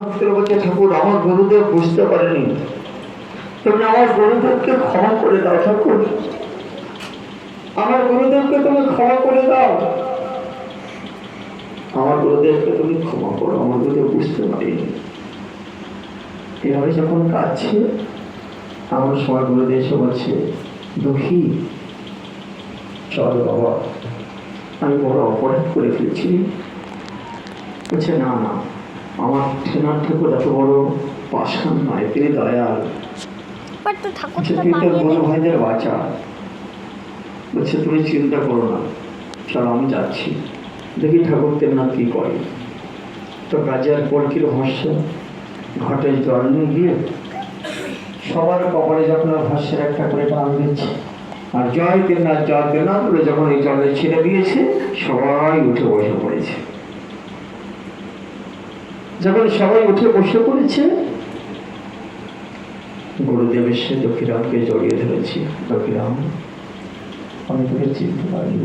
ঠাকুর আমার গুরুদেব বুঝতে পারেনি, তুমি আমার গুরুদেবকে ক্ষমা করে দাও ঠাকুর, আমার গুরুদেবকে তুমি ক্ষমা করে দাও, আমার গুরুদেবকে তুমি ক্ষমা করো, আমার গুরুদেব বুঝতে পারিনি। এভাবে যখন কাঁদছে আমার সময় গুরুদেব এসে বলছে, দুঃখী চল বাবা, আমি বড় অপরাধ করে ফেলেছি। বলছে না না, আমার ঠেনার ঠাকুর এত বড় পাষাণ নয়, তিনি দয়াল, বড় ভাইদের বাঁচা। বলছে তুমি চিন্তা করো না, চলো আমি যাচ্ছি, দেখি ঠাকুর তেমন কি করে। তো কাজের কলকির ভাষ্য ঘটে জল নিয়ে গিয়ে সবার কপালে যখন ভাষ্যের একটা করে টান দিচ্ছে, আর জয় তেনার বলে যখন এই জলে ছেড়ে দিয়েছে, সবাই উঠে বসে পড়েছে। যখন সবাই উঠে বসে পড়েছে, গুরুদেব এসে দক্ষিরামকে জড়িয়ে ধরেছি। দক্ষিরাম, আমি তোকে চিনতে পারিনি,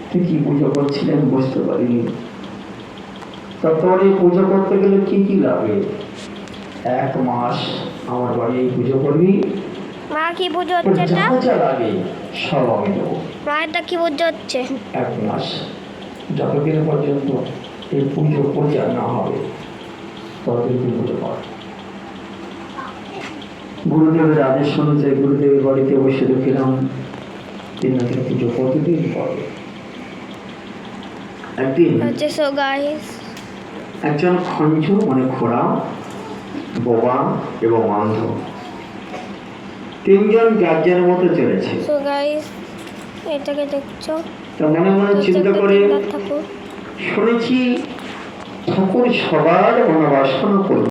তুই কি পুজো করছিলেন বুঝতে পারিনি। তারপরে পুজো করতে গেলে কি কি লাগে? 1 মাস আমার বাড়ি পুজো করবি, মা কি পুজো হচ্ছে? যা লাগে সব আমি দেবো। মায়েরটা কি পুজো হচ্ছে? 1 মাস, যতদিন পর্যন্ত এই পুজো পূজা না হবে ততদিন তুই পুজো কর। গুরুদেবের আদেশ অনুযায়ী গুরুদেবের বাড়িতে বসে দেখলাম 3 দিন পুজো প্রতিদিন করে। একদিন একজন খঞ্জ মানে খোড়া, বোবা এবং অন্ধ 3 জন গার্জেনের মতো চলেছে। এটাকে দেখছো, তা মনে মনে চিন্তা করে শুনেছি ঠাকুর সবার মনোবাসনা করবে।